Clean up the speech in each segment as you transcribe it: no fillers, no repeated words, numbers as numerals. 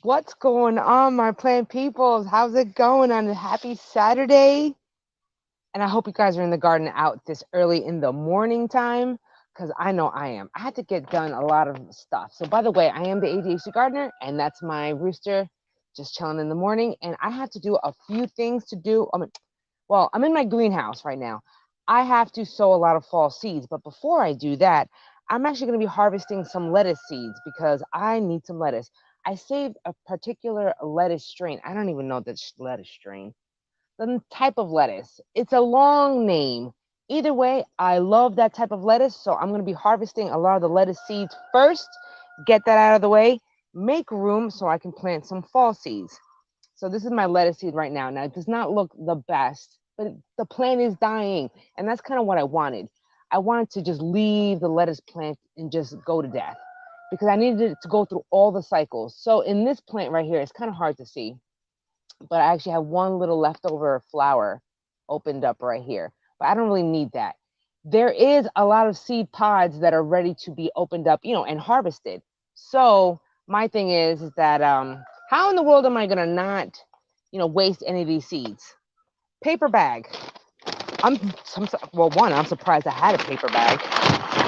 What's going on, my plant peoples? How's it going on a happy Saturday? And I hope you guys are in the garden out this early in the morning time because I know I am. I had to get done a lot of stuff. So, by the way, I am the ADHD gardener, and that's my rooster just chilling in the morning. And I have to do a few things to do. Well, I'm in my greenhouse right now. I have to sow a lot of fall seeds. But before I do that, I'm actually going to be harvesting some lettuce seeds because I need some lettuce. I saved a particular lettuce strain. I don't even know this lettuce strain, the type of lettuce. It's a long name. Either way, I love that type of lettuce. So I'm going to be harvesting a lot of the lettuce seeds first, get that out of the way, make room so I can plant some fall seeds. So this is my lettuce seed right now. Now it does not look the best, but the plant is dying. And that's kind of what I wanted. I wanted to just leave the lettuce plant and just go to death because I needed it to go through all the cycles. So in this plant right here, it's kind of hard to see, but I actually have one little leftover flower opened up right here. But I don't really need that. There is a lot of seed pods that are ready to be opened up, and harvested. So my thing is that how in the world am I gonna not, waste any of these seeds? Paper bag. Well, one, I'm surprised I had a paper bag.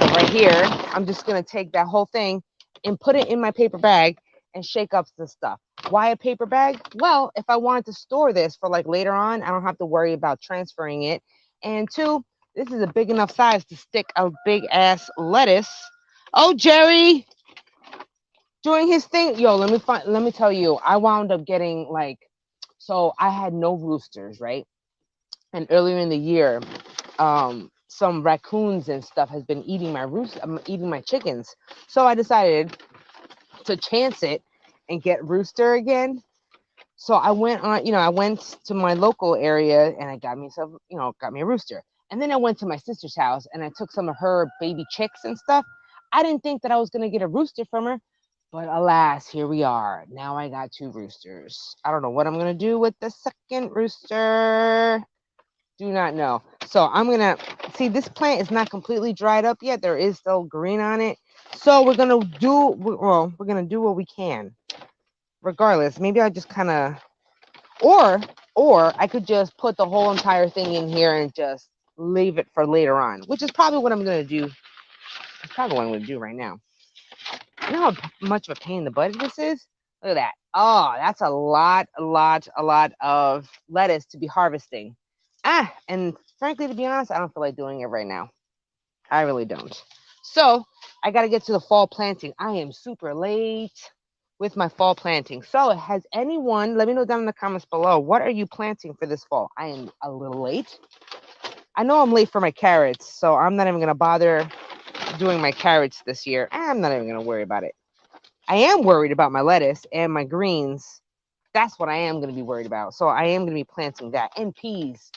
But right here, I'm just gonna take that whole thing and put it in my paper bag and shake up the stuff. Why a paper bag? Well, if I wanted to store this for like later on, I don't have to worry about transferring it. And two, this is a big enough size to stick a big ass lettuce. Oh, Jerry, doing his thing. Yo, let me tell you, I wound up getting like, so I had no roosters, right? And earlier in the year, some raccoons and stuff has been eating eating my chickens. So I decided to chance it and get rooster again. So I went to my local area and I got me a rooster. And then I went to my sister's house and I took some of her baby chicks and stuff. I didn't think that I was gonna get a rooster from her, but alas, here we are. Now I got two roosters. I don't know what I'm gonna do with the second rooster. Do not know. So I'm gonna see, this plant is not completely dried up yet. There is still green on it. So we're gonna do what we can. Regardless, maybe I just kind of, or I could just put the whole entire thing in here and just leave it for later on, which is probably what I'm gonna do. It's probably what I'm gonna do right now. You know how much of a pain in the butt this is? Look at that. Oh, that's a lot of lettuce to be harvesting. And frankly, to be honest, I don't feel like doing it right now. I really don't. So I got to get to the fall planting. I am super late with my fall planting. So has anyone, let me know down in the comments below, what are you planting for this fall? I am a little late. I know I'm late for my carrots, so I'm not even going to bother doing my carrots this year. I'm not even going to worry about it. I am worried about my lettuce and my greens. That's what I am going to be worried about. So I am going to be planting that, and peas.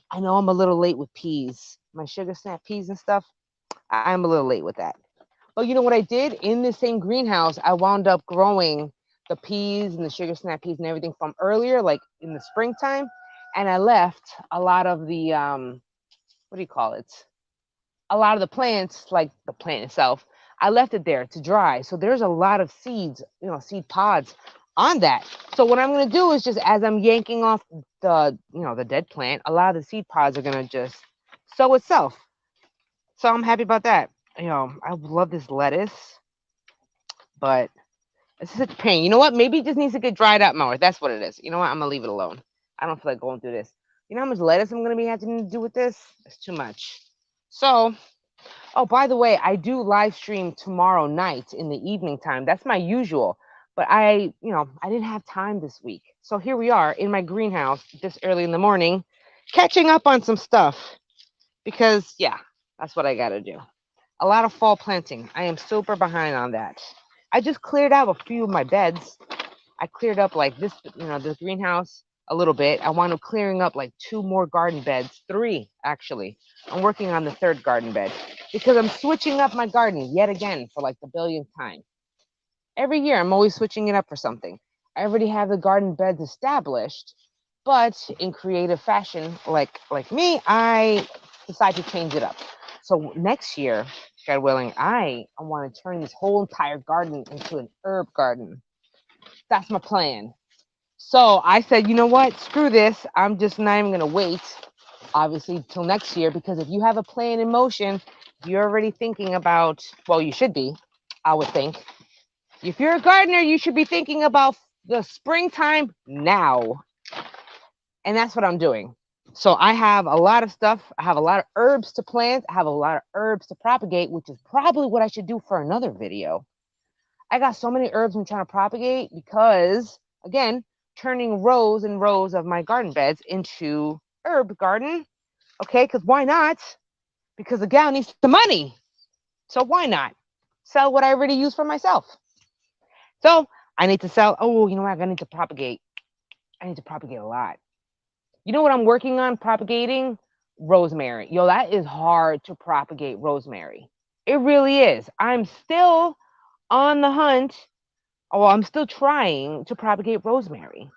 I know I'm a little late with peas. My sugar snap peas and stuff. I'm a little late with that. But you know what I did? In the same greenhouse, I wound up growing the peas and the sugar snap peas and everything from earlier, like in the springtime. And I left a lot of the what do you call it? A lot of the plants, like the plant itself, I left it there to dry. So there's a lot of seeds, seed pods on that. So what I'm gonna do is just as I'm yanking off the dead plant, a lot of the seed pods are gonna just sow itself. So I'm happy about that. I love this lettuce, but it's such a pain. You know what? Maybe it just needs to get dried out more. That's what it is. You know what? I'm gonna leave it alone. I don't feel like going through this. You know how much lettuce I'm gonna be having to do with this? It's too much. So, oh, by the way, I do live stream tomorrow night in the evening time. That's my usual. But I didn't have time this week. So here we are in my greenhouse this early in the morning, catching up on some stuff because, yeah, that's what I got to do. A lot of fall planting. I am super behind on that. I just cleared out a few of my beds. I cleared up like this greenhouse a little bit. I wound up clearing up like two more garden beds, three actually. I'm working on the third garden bed because I'm switching up my garden yet again for like the billionth time. Every year, I'm always switching it up for something. I already have the garden beds established, but in creative fashion, like me, I decide to change it up. So next year, God willing, I want to turn this whole entire garden into an herb garden. That's my plan. So I said, you know what? Screw this. I'm just not even going to wait, obviously, till next year, because if you have a plan in motion, you're already thinking about, well, you should be, I would think. If you're a gardener, you should be thinking about the springtime now. And that's what I'm doing. So I have a lot of stuff. I have a lot of herbs to plant. I have a lot of herbs to propagate, which is probably what I should do for another video. I got so many herbs I'm trying to propagate because, again, turning rows and rows of my garden beds into herb garden. Okay, because why not? Because the gal needs the money. So why not sell what I already use for myself? So I need to sell. Oh, you know what? I need to propagate. I need to propagate a lot. You know what I'm working on propagating? Rosemary. Yo, that is hard to propagate rosemary. It really is. I'm still on the hunt. Oh, well, I'm still trying to propagate rosemary.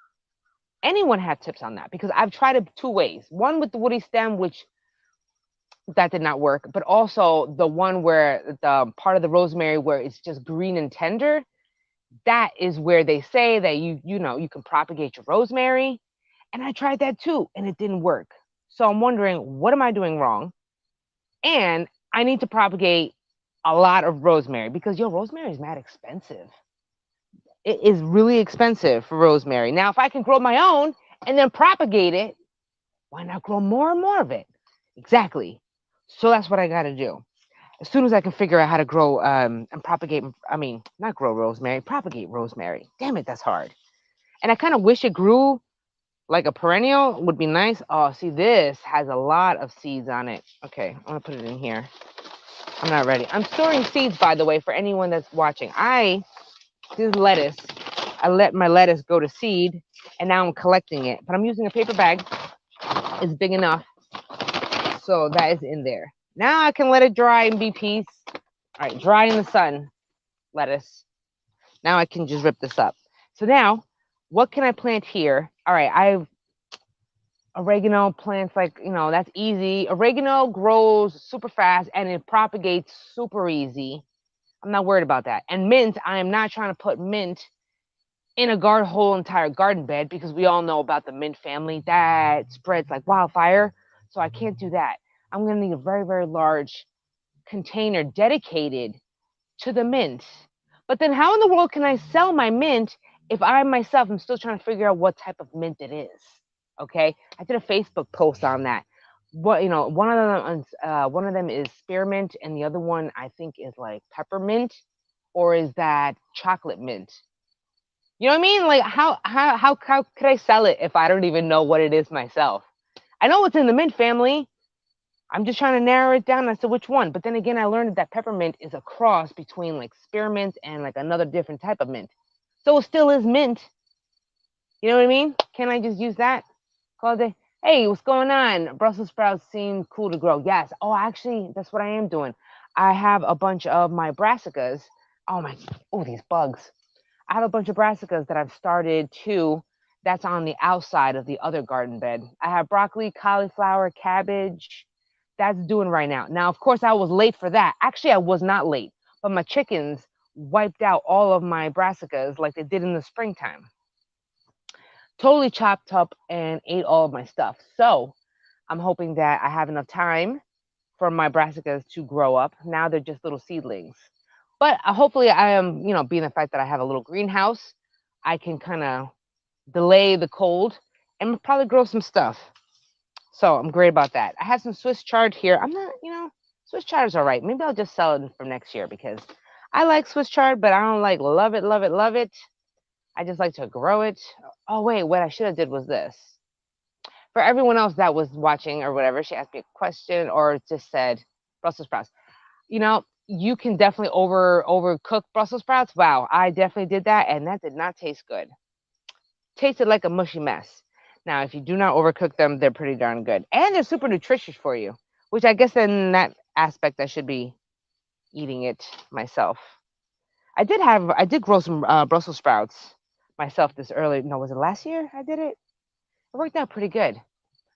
Anyone have tips on that? Because I've tried it two ways. One with the woody stem, which that did not work, but also the one where the part of the rosemary where it's just green and tender. That is where they say that you can propagate your rosemary. And I tried that too, and it didn't work. So I'm wondering, what am I doing wrong? And I need to propagate a lot of rosemary because rosemary is mad expensive. It is really expensive for rosemary. Now, if I can grow my own and then propagate it, why not grow more and more of it? Exactly. So that's what I got to do. As soon as I can figure out how to grow and propagate, I mean, not grow rosemary, propagate rosemary. Damn it, that's hard. And I kind of wish it grew like a perennial would be nice. Oh, see, this has a lot of seeds on it. Okay, I'm gonna put it in here. I'm not ready. I'm storing seeds, by the way, for anyone that's watching. This lettuce, I let my lettuce go to seed, and now I'm collecting it. But I'm using a paper bag. It's big enough, so that is in there. Now I can let it dry and be peace. All right, dry in the sun, lettuce. Now I can just rip this up. So now, what can I plant here? All right, I've oregano plants, like, that's easy. Oregano grows super fast and it propagates super easy. I'm not worried about that. And mint, I am not trying to put mint in a whole entire garden bed because we all know about the mint family that spreads like wildfire. So I can't do that. I'm going to need a very, very large container dedicated to the mint. But then how in the world can I sell my mint if I myself am still trying to figure out what type of mint it is? Okay, I did a Facebook post on that. One of them is spearmint, and the other one I think is like peppermint, or is that chocolate mint? You know what I mean? Like how could I sell it if I don't even know what it is myself? I know it's in the mint family. I'm just trying to narrow it down as to which one. But then again, I learned that peppermint is a cross between like spearmint and like another different type of mint. So it still is mint. You know what I mean? Can I just use that? Call it, hey, what's going on? Brussels sprouts seem cool to grow. Yes. Oh, actually, that's what I am doing. I have a bunch of my brassicas. Oh, these bugs. I have a bunch of brassicas that I've started too. That's on the outside of the other garden bed. I have broccoli, cauliflower, cabbage. That's doing right now. Now, of course, I was late for that. Actually, I was not late, but my chickens wiped out all of my brassicas like they did in the springtime. Totally chopped up and ate all of my stuff. So I'm hoping that I have enough time for my brassicas to grow up. Now they're just little seedlings. But hopefully I am, being the fact that I have a little greenhouse, I can kind of delay the cold and probably grow some stuff. So I'm great about that. I have some Swiss chard here. I'm not, Swiss chard is all right. Maybe I'll just sell it for next year because I like Swiss chard, but I don't like love it, love it, love it. I just like to grow it. Oh, wait, what I should have did was this. For everyone else that was watching or whatever, she asked me a question or just said Brussels sprouts. You can definitely overcook Brussels sprouts. Wow, I definitely did that, and that did not taste good. Tasted like a mushy mess. Now, if you do not overcook them, they're pretty darn good, and they're super nutritious for you. Which I guess in that aspect, I should be eating it myself. I did grow some Brussels sprouts myself this early. No, was it last year? I did it. It worked out pretty good.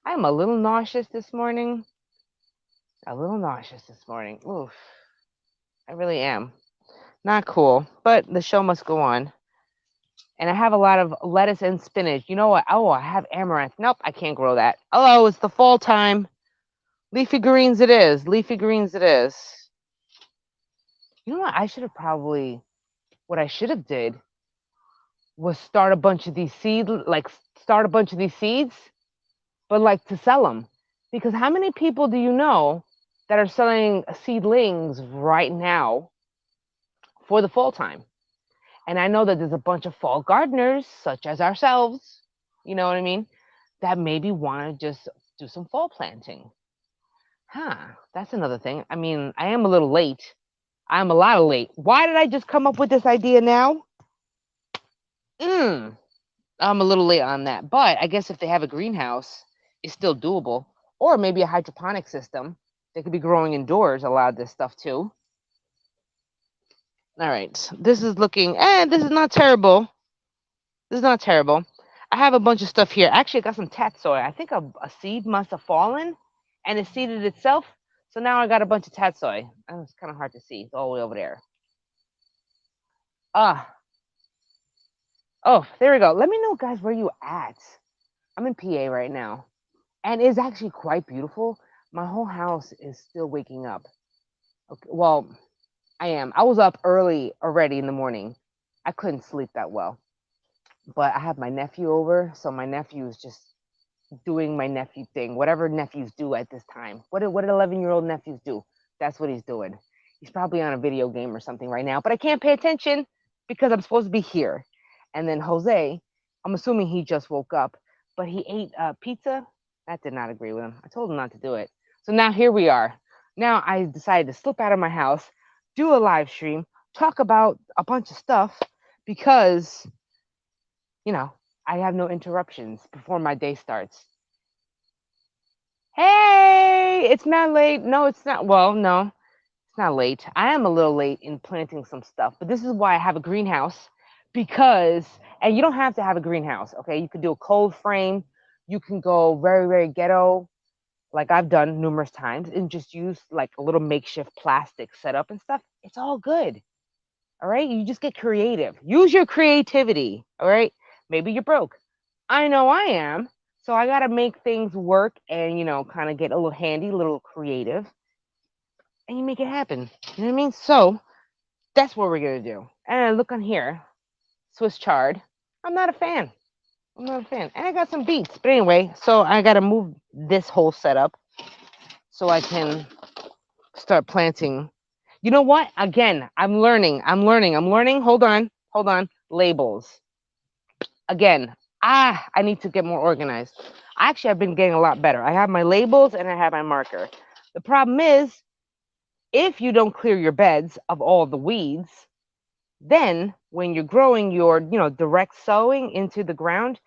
I'm a little nauseous this morning. A little nauseous this morning. Oof. I really am. Not cool, but the show must go on. And I have a lot of lettuce and spinach. You know what? Oh, I have amaranth. Nope, I can't grow that. Hello, it's the fall time. Leafy greens it is. Leafy greens it is. You know what? What I should have did was start a bunch of these start a bunch of these seeds, but like to sell them. Because how many people do you know that are selling seedlings right now for the fall time? And I know that there's a bunch of fall gardeners, such as ourselves, you know what I mean, that maybe want to just do some fall planting. Huh, that's another thing. I mean, I am a little late. I'm a lot of late. Why did I just come up with this idea now? I'm a little late on that. But I guess if they have a greenhouse, it's still doable. Or maybe a hydroponic system. They could be growing indoors, a lot of this stuff too. All right. This is not terrible. This is not terrible. I have a bunch of stuff here. Actually, I got some tatsoi. I think a seed must have fallen and it seeded itself. So now I got a bunch of tatsoi. Oh, it's kind of hard to see. It's all the way over there. Ah. Oh, there we go. Let me know, guys, where you at. I'm in PA right now. And it's actually quite beautiful. My whole house is still waking up. Okay, well, I am. I was up early already in the morning. I couldn't sleep that well. But I have my nephew over, so my nephew is just doing my nephew thing, whatever nephews do at this time. What 11-year-old nephews do? That's what he's doing. He's probably on a video game or something right now, but I can't pay attention because I'm supposed to be here. And then Jose, I'm assuming he just woke up, but he ate pizza. That did not agree with him. I told him not to do it. So now here we are. Now I decided to slip out of my house, do a live stream, talk about a bunch of stuff because, I have no interruptions before my day starts. Hey, it's not late. No, it's not. Well, no, it's not late. I am a little late in planting some stuff, but this is why I have a greenhouse and you don't have to have a greenhouse, okay? You could do a cold frame. You can go very, very ghetto, like I've done numerous times, and just use like a little makeshift plastic setup and stuff. It's all good. All right. You just get creative. Use your creativity. All right. Maybe you're broke. I know I am. So I got to make things work and, kind of get a little handy, a little creative, and you make it happen. You know what I mean? So that's what we're going to do. And I look on here, Swiss chard. I'm not a fan. I'm not a fan. And I got some beets. But anyway, so I got to move this whole setup so I can start planting. You know what? Again, I'm learning. Hold on. Labels. Again, I need to get more organized. Actually, I've been getting a lot better. I have my labels and I have my marker. The problem is, if you don't clear your beds of all the weeds, then when you're growing your, direct sowing into the ground,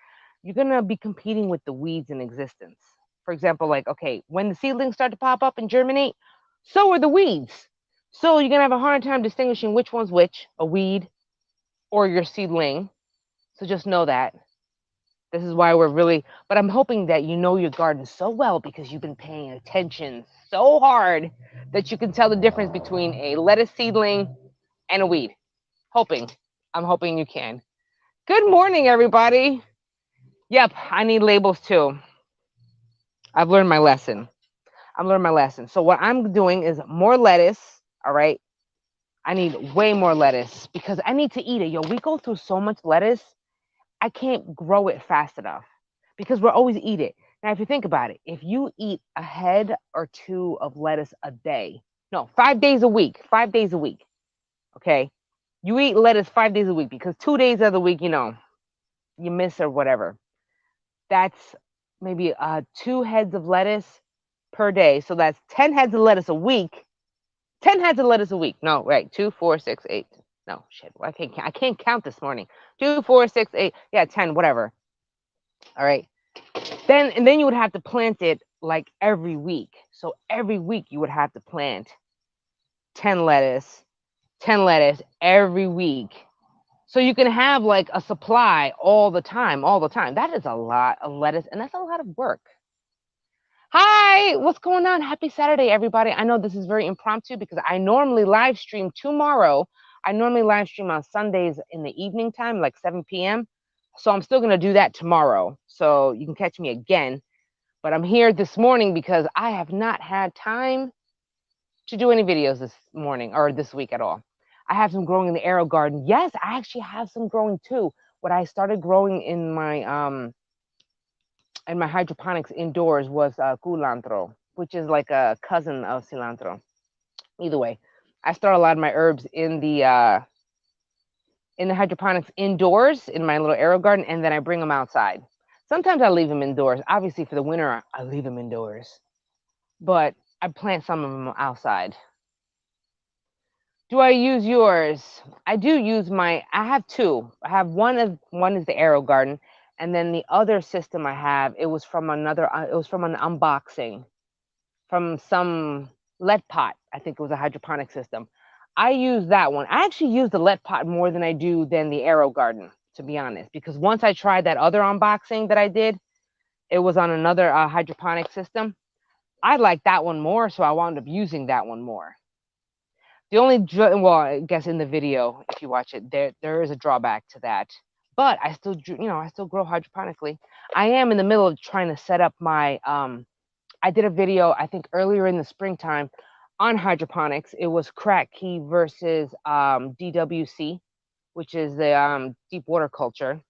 you're going to be competing with the weeds in existence. For example, like, okay, when the seedlings start to pop up and germinate, so are the weeds. So you're going to have a hard time distinguishing which one's which, a weed or your seedling. So just know that. This is why but I'm hoping that you know your garden so well because you've been paying attention so hard that you can tell the difference between a lettuce seedling and a weed. I'm hoping you can. Good morning, everybody. Yep, I need labels too. I've learned my lesson. So what I'm doing is more lettuce, all right? I need way more lettuce because I need to eat it. Yo, we go through so much lettuce. I can't grow it fast enough because we're always eat it. Now, if you think about it, if you eat a head or two of lettuce a day, no, 5 days a week, okay? You eat lettuce 5 days a week because 2 days of the week, you miss or whatever. That's maybe 2 heads of lettuce per day. So that's 10 heads of lettuce a week. 10 heads of lettuce a week. No, right. 2, 4, 6, 8. No, shit. I can't count this morning. 2, 4, 6, 8. Yeah, 10, whatever. All right. Then you would have to plant it like every week. So every week you would have to plant 10 lettuce every week. So you can have like a supply all the time. That is a lot of lettuce and that's a lot of work. Hi, what's going on? Happy Saturday, everybody. I know this is very impromptu because I normally live stream tomorrow. I normally live stream on Sundays in the evening time, like 7 p.m. So I'm still going to do that tomorrow. So you can catch me again. But I'm here this morning because I have not had time to do any videos this morning or this week at all. I have some growing in the Aero garden. Yes, I actually have some growing too. What I started growing in my hydroponics indoors was culantro, which is like a cousin of cilantro. Either way, I start a lot of my herbs in the hydroponics indoors in my little Aero garden, and then I bring them outside. Sometimes I leave them indoors. Obviously, for the winter, I leave them indoors, but I plant some of them outside. Do I use yours? I do use my. I have two. I have one is the Aero garden, and then the other system I have. It was from another. It was from an unboxing from some lead pot. I think it was a hydroponic system. I use that one. I actually use the lead pot more than I do than the Aero garden, to be honest, because once I tried that other unboxing that I did, it was on another hydroponic system. I like that one more, so I wound up using that one more. The only well, I guess in the video, if you watch it, there is a drawback to that. But I still, I still grow hydroponically. I am in the middle of trying to set up my. I did a video, I think earlier in the springtime, on hydroponics. It was crack key versus DWC, which is the deep water culture.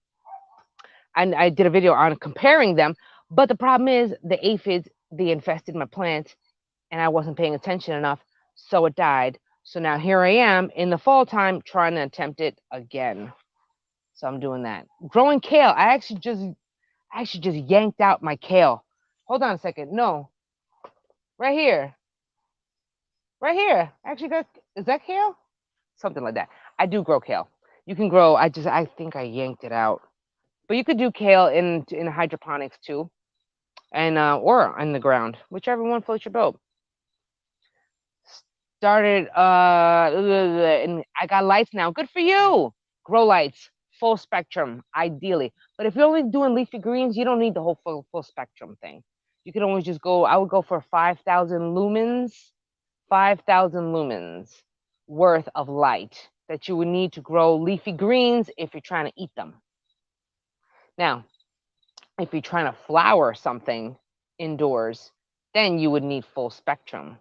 And I did a video on comparing them. But the problem is the aphids, they infested my plant, and I wasn't paying attention enough, so it died. So now here I am in the fall time trying to attempt it again. So I'm doing that. Growing kale. I actually just yanked out my kale. Hold on a second. No. Right here. Right here. Actually got, is that kale? Something like that. I do grow kale. You can grow, I think I yanked it out. But you could do kale in hydroponics too. And or in the ground, whichever one floats your boat. Started and I got lights now. Good for you. Grow lights, full spectrum, ideally. But if you're only doing leafy greens, you don't need the whole full spectrum thing. You could always just go, I would go for 5,000 lumens, 5,000 lumens worth of light that you would need to grow leafy greens if you're trying to eat them. Now, if you're trying to flower something indoors, then you would need full spectrum.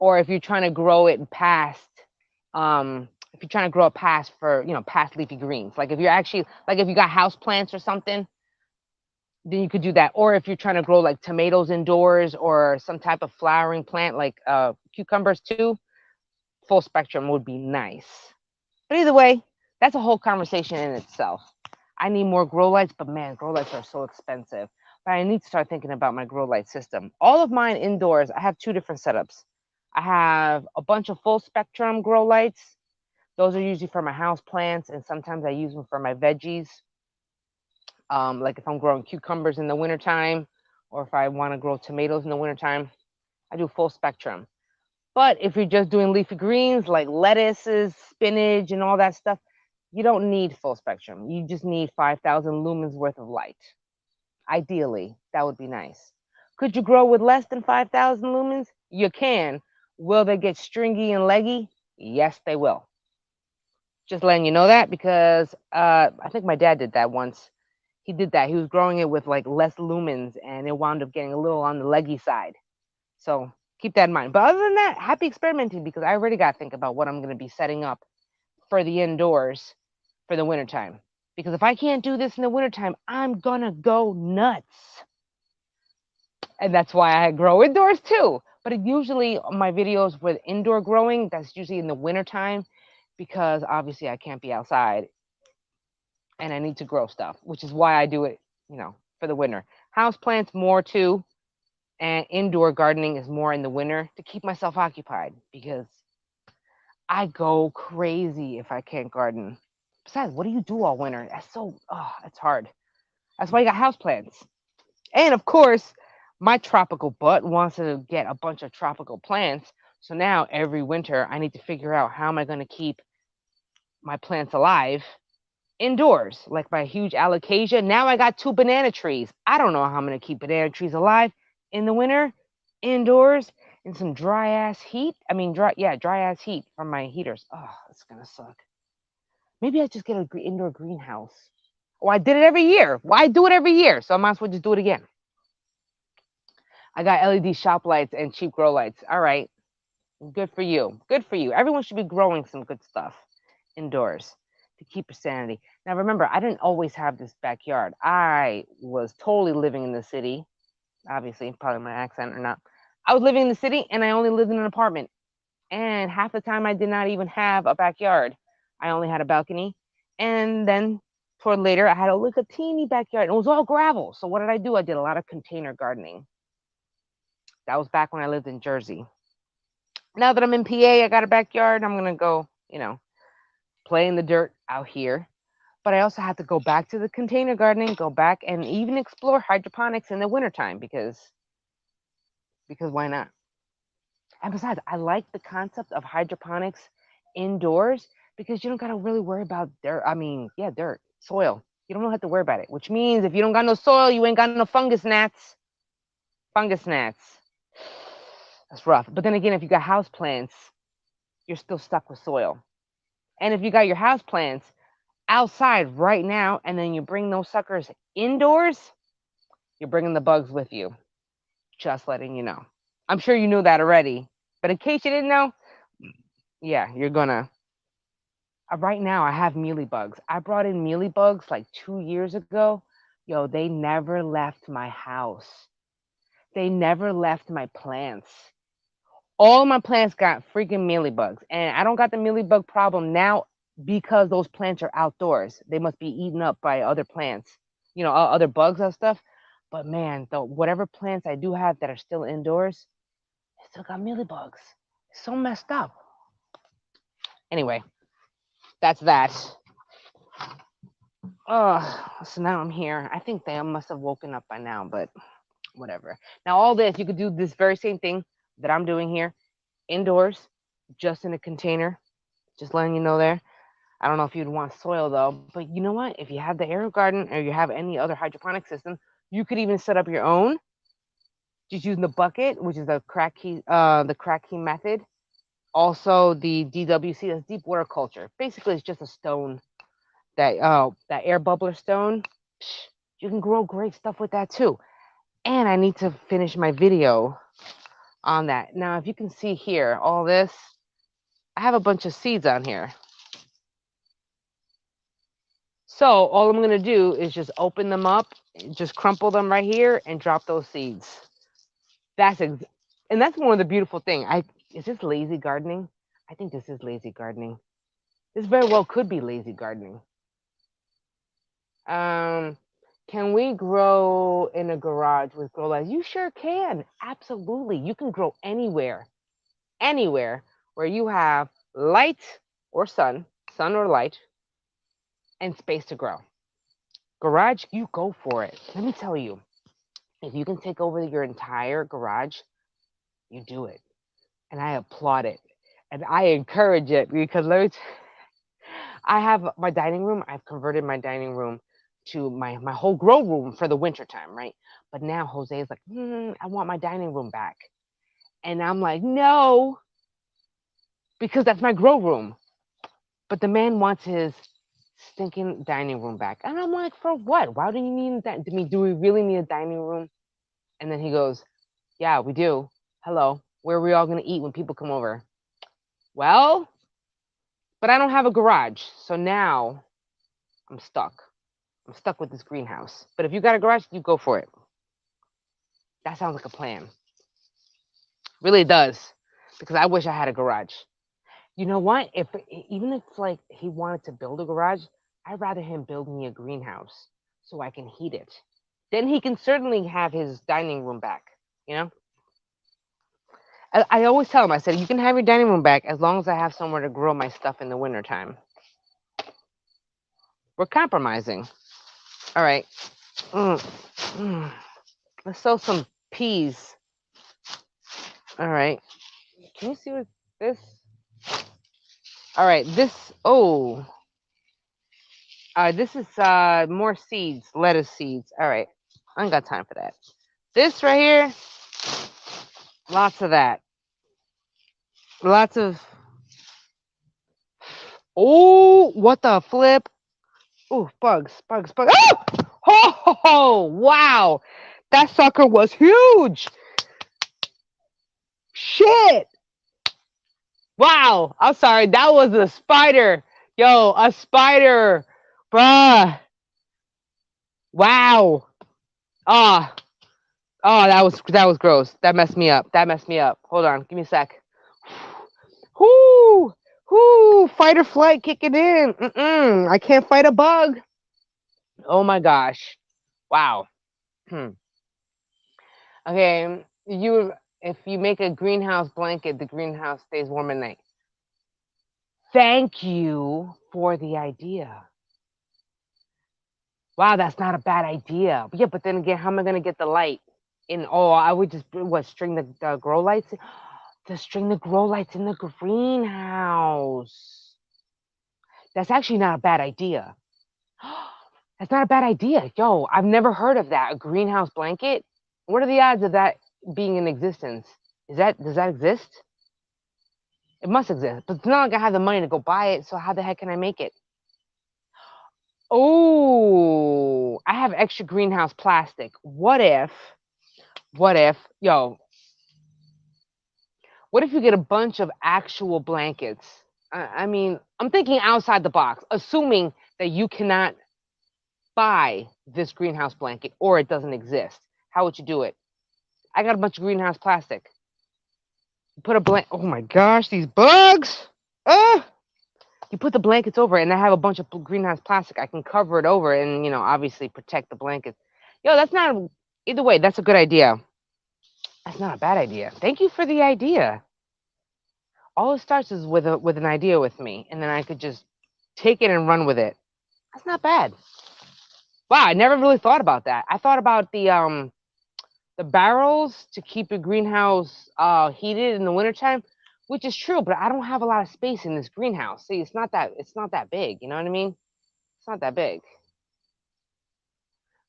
Or if you're trying to grow it past, if you're trying to grow it past for, past leafy greens, like if you're actually, like if you got house plants or something, then you could do that. Or if you're trying to grow like tomatoes indoors or some type of flowering plant like cucumbers too, full spectrum would be nice. But either way, that's a whole conversation in itself. I need more grow lights, but man, grow lights are so expensive. But I need to start thinking about my grow light system. All of mine indoors, I have two different setups. I have a bunch of full spectrum grow lights. Those are usually for my house plants, and sometimes I use them for my veggies. Like if I'm growing cucumbers in the wintertime, or if I want to grow tomatoes in the wintertime, I do full spectrum. But if you're just doing leafy greens like lettuces, spinach, and all that stuff, you don't need full spectrum. You just need 5,000 lumens worth of light. Ideally, that would be nice. Could you grow with less than 5,000 lumens? You can. Will they get stringy and leggy? Yes, they will. Just letting you know that because I think my dad did that once. He did that. He was growing it with like less lumens, and it wound up getting a little on the leggy side. So keep that in mind. But other than that, happy experimenting because I already got to think about what I'm going to be setting up for the indoors for the wintertime. Because if I can't do this in the wintertime, I'm going to go nuts. And that's why I grow indoors too. But usually my videos with indoor growing, that's usually in the wintertime because obviously I can't be outside and I need to grow stuff, which is why I do it, for the winter. House plants more too. And indoor gardening is more in the winter to keep myself occupied because I go crazy if I can't garden. Besides, what do you do all winter? That's hard. That's why you got houseplants. And of course, my tropical butt wants to get a bunch of tropical plants. So now every winter, I need to figure out how am I going to keep my plants alive indoors, like my huge alocasia. Now I got 2 banana trees. I don't know how I'm going to keep banana trees alive in the winter indoors. in some dry ass heat. I mean, dry ass heat from my heaters. Oh, it's gonna suck. Maybe I just get an indoor greenhouse. Oh, I did it every year. Well, I do it every year, so I might as well just do it again. I got LED shop lights and cheap grow lights. All right, good for you. Good for you. Everyone should be growing some good stuff indoors to keep your sanity. Now, remember, I didn't always have this backyard. I was totally living in the city. Obviously, probably my accent or not. I was living in the city and I only lived in an apartment. And half the time I did not even have a backyard. I only had a balcony. And then toward later, I had a teeny backyard. And it was all gravel. So what did I do? I did a lot of container gardening. That was back when I lived in Jersey. Now that I'm in PA, I got a backyard. I'm going to go, play in the dirt out here. But I also had to go back to the container gardening, go back and even explore hydroponics in the wintertime because why not? And besides, I like the concept of hydroponics indoors because you don't got to really worry about dirt. I mean, yeah, dirt, soil. You don't have to worry about it, which means if you don't got no soil, you ain't got no fungus gnats. Fungus gnats. That's rough. But then again, if you got house plants, you're still stuck with soil. And if you got your house plants outside right now and then you bring those suckers indoors, you're bringing the bugs with you. Just letting you know. I'm sure you knew that already. But in case you didn't know, yeah, you're gonna. Right now, I have mealybugs. I brought in mealybugs like 2 years ago. Yo, they never left my house. They never left my plants. All my plants got freaking mealybugs. And I don't got the mealybug problem now because those plants are outdoors. They must be eaten up by other plants, other bugs and stuff. But man, whatever plants I do have that are still indoors, they still got mealybugs. It's so messed up. Anyway, that's that. Oh, so now I'm here. I think they must have woken up by now, but whatever. Now, all this, you could do this very same thing that I'm doing here indoors, just in a container. Just letting you know there. I don't know if you'd want soil though, but you know what? If you have the air garden or you have any other hydroponic system, you could even set up your own. Just using the bucket, which is the crack key method. Also, the DWC, that's deep water culture. Basically, it's just a stone that air bubbler stone. You can grow great stuff with that too. And I need to finish my video on that. Now, if you can see here, all this, I have a bunch of seeds on here. So all I'm going to do is just open them up, just crumple them right here and drop those seeds. And that's one of the beautiful things. Is this lazy gardening? I think this is lazy gardening. This very well could be lazy gardening. Can we grow in a garage with grow lights? You sure can. Absolutely. You can grow anywhere where you have light or sun or light, and space to grow. Garage, you go for it. Let me tell you, if you can take over your entire garage, you do it. And I applaud it. And I encourage it because I have my dining room. I've converted my dining room to my whole grow room for the winter time, right? But now Jose is like, I want my dining room back. And I'm like, no, because that's my grow room. But the man wants his stinking dining room back. And I'm like, for what? Why do you need that? Do we really need a dining room? And then he goes, yeah, we do. Hello, where are we all going to eat when people come over? Well, but I don't have a garage. So now I'm stuck. I'm stuck with this greenhouse. But if you got a garage, you go for it. That sounds like a plan. Really does. Because I wish I had a garage. You know what? Even if like he wanted to build a garage, I'd rather him build me a greenhouse so I can heat it. Then he can certainly have his dining room back, you know? I always tell him, I said, you can have your dining room back as long as I have somewhere to grow my stuff in the wintertime. We're compromising. All right. Let's sow some peas. All right. Can you see what this? All right. This is more seeds, lettuce seeds. All right. I ain't got time for that. This right here, lots of that. Lots of. Oh, what the flip? Oh, bugs, bugs, bugs. Oh! Oh, wow. That sucker was huge. Shit. Wow. I'm sorry. That was a spider. Yo, a spider. Bruh. Wow. Ah. Oh, that was gross. That messed me up. That messed me up. Hold on. Give me a sec. Whoo. Whoo. Fight or flight kicking in. I can't fight a bug. Oh my gosh. Wow. Hmm. Okay. If you make a greenhouse blanket, the greenhouse stays warm at night. Thank you for the idea. Wow, that's not a bad idea. Yeah, but then again, how am I gonna get the light in? Oh, I would just string the grow lights. To string the grow lights in the greenhouse. That's actually not a bad idea. That's not a bad idea. Yo, I've never heard of that. A greenhouse blanket? What are the odds of that being in existence? Does that exist? It must exist. But it's not like I have the money to go buy it, so how the heck can I make it? Oh, I have extra greenhouse plastic. Yo, what if you get a bunch of actual blankets? I mean, I'm thinking outside the box, assuming that you cannot buy this greenhouse blanket or it doesn't exist. How would you do it? I got a bunch of greenhouse plastic. Put a blanket. Oh my gosh, these bugs! Ah! You put the blankets over it, and I have a bunch of greenhouse plastic. I can cover it over and, obviously protect the blankets. Yo, that's not, either way, that's a good idea. That's not a bad idea. Thank you for the idea. All it starts is with an idea with me, and then I could just take it and run with it. That's not bad. Wow, I never really thought about that. I thought about the barrels to keep your greenhouse heated in the wintertime, which is true, but I don't have a lot of space in this greenhouse. See, it's not that big, you know what I mean? It's not that big.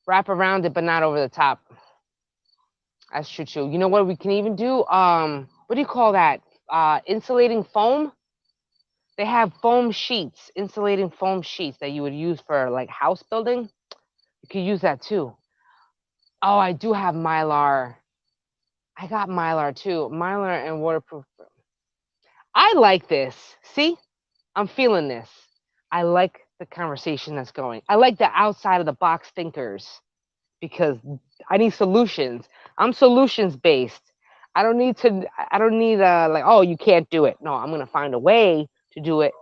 Wrap around it, but not over the top. That's true too. You know what we can even do? What do you call that? Insulating foam. They have foam sheets, insulating foam sheets that you would use for like house building. You could use that too. Oh, I do have Mylar. I got Mylar too. Mylar and waterproof. I like this. See, I'm feeling this. I like the conversation that's going. I like the outside of the box thinkers because I need solutions. I'm solutions based. I don't need like, oh, you can't do it. No, I'm going to find a way to do it.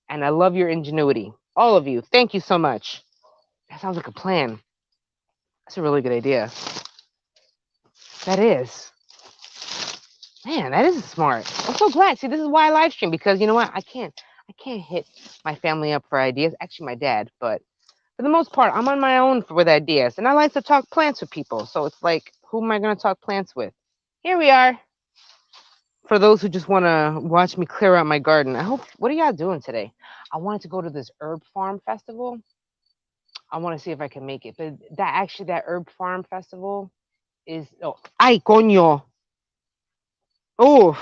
And I love your ingenuity. All of you. Thank you so much. That sounds like a plan. That's a really good idea. That is. Man, that is smart. I'm so glad. See, this is why I live stream, because you know what? I can't hit my family up for ideas. Actually, my dad, but for the most part, I'm on my own with ideas, and I like to talk plants with people. So it's like, who am I going to talk plants with? Here we are. For those who just want to watch me clear out my garden, what are y'all doing today? I wanted to go to this herb farm festival. I want to see if I can make it. But that herb farm festival is, oh, ay coño. Oh,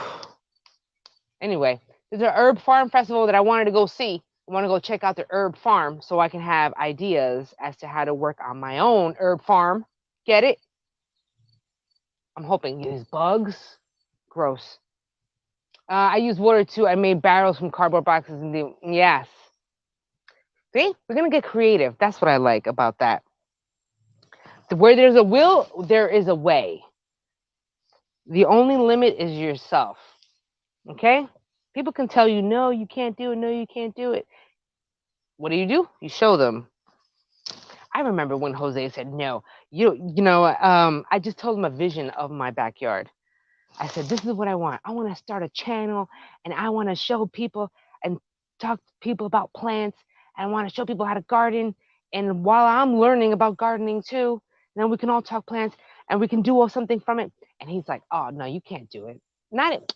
anyway, there's an herb farm festival that I wanted to go see. I want to go check out the herb farm so I can have ideas as to how to work on my own herb farm. Get it? I'm hoping. These bugs, gross. I use water too. I made barrels from cardboard boxes and yes. See, we're gonna get creative. That's what I like about that. Where there's a will, there is a way. The only limit is yourself. Okay? People can tell you, no, you can't do it. No, you can't do it. What do? You show them. I remember when Jose said no. I just told him a vision of my backyard. I said, this is what I want. I want to start a channel, and I want to show people and talk to people about plants, and I want to show people how to garden. And while I'm learning about gardening too, then we can all talk plants and we can do something from it. And he's like, oh, no, you can't do it.